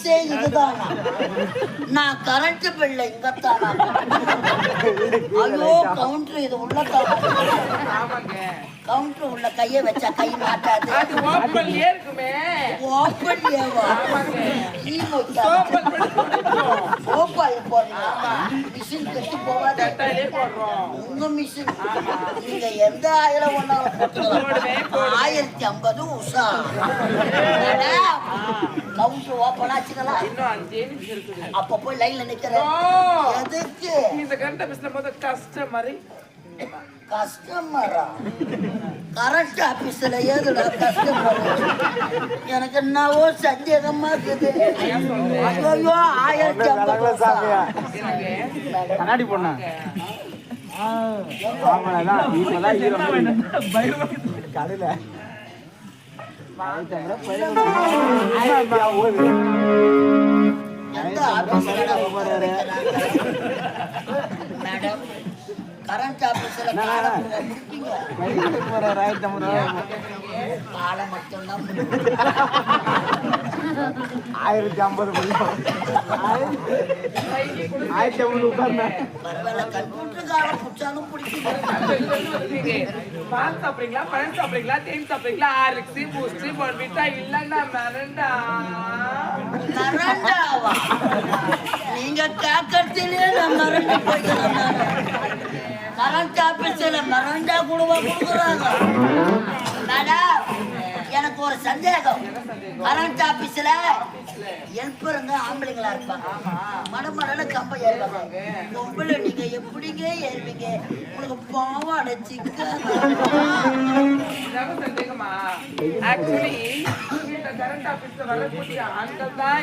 ஆபீஸே இதுதானா? நான் கரண்ட் பில்ல இங்கத்தானா? ஐயோ கவுண்டர் இது உள்ளத்தானா? கவுண்டர் உள்ள கைய வச்சா கை மாட்டாது. அது ஓப்பன்லயே இருக்குமே. ஓப்பன்லேவா? சோப்பா இது போடுறீங்க. மிஷின் கட்டி போவாது. உங்க மிஷின் நீங்க எந்த ஆயிரம் ஒன்னாலும் போட்டுக்கலாம். 1050 உஷா. கவுண்டர் ஓப்பன் ஆச்சுங்களா? அப்ப போய் லைன்ல நிக்கிறேன். எதுக்கு? இந்த கரண்ட் ஆபீஸ்ல மொத கஸ்டமர். கஸ்டமரா? கரண்ட் ஆபீஸ்ல ஏதுடா கஸ்டமர்? எனக்கு என்னவோ சந்தேகமா இருக்குது. ஐயோ 1050 கண்ணாடி பொண்ணா கடையில மேடம் கரண்ட் ஆபீஸ்ல காலை மட்டும்தான் 1050 1050 உட்கார்ந்த பரவாயில்ல. கம்ப்யூட்டர் காலை பிடிச்சாலும் பிடிக்குது. பால் சாப்பிடுறீங்களா, பழம் சாப்பிடுறீங்களா, தேன் சாப்பிடுறீங்களா, ஆர்லிக்ஸ், பூஸ்ட், போர்விட்டா இல்லன்னா மரண்டா. மரண்டாவா? நீங்க கேட்கறதுலயே நான் மறந்து போய்க்கிறேன். கரண்ட் ஆபீஸ்ல மரண்டா கூடவா கொடுக்குறாங்க? மேடம் எனக்கு ஒரு சந்தேகம். கரண்ட் ஆபீஸ்ல ஹெல்ப்பருங்க ஆம்பளைங்களா இருப்பாங்க. மடமடல கம்ப ஏறுவாங்க. பொம்பளை நீங்க எப்படிங்க ஏறுவீங்க? உங்களுக்கு பாவாடை சந்தேகமா? ஆக்சுவலி இந்த கரண்ட் ஆபீஸ்ல வரக்கூடிய ஆண்கள் தான்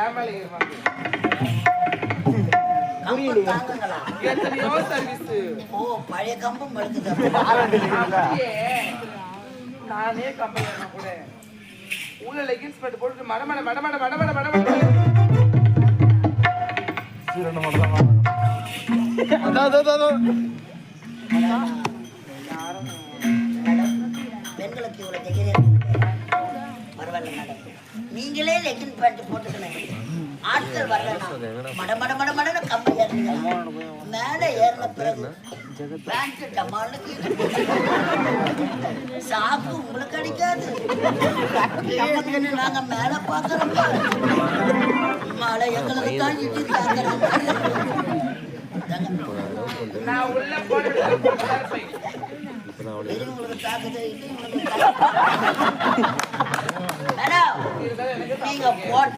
ஏமாளி இருப்பாங்க. எத்தனையோ சர்வீஸ். ஓ பழைய கம்பம் எடுக்குது. நானே கம்பெனி கூட உள்ள லெகின்ஸ் பட்டு போட்டு மடமட மடமட மடமட மடமட பெண்களுக்கு இவ்வளவு தைரியம் பரவாயில்ல மேடம். நீங்களே லெகின் பேண்ட் போட்டுக்கணும். ஆட்கள் வரலன்னா மட மட மட மடன்னு கம்பை ஏறுறீங்க. மேல ஏறின பிறகு பேண்ட் டமால்னு சாப்பு உங்களுக்கு அடிக்காது. நாங்க மேல பாக்குறோம். மழை எங்களுக்கு தான் இடி தாக்குறது. நான் உள்ள போட்டு உங்களுக்கு தாக்குது. மேடம் நீங்க போட்டு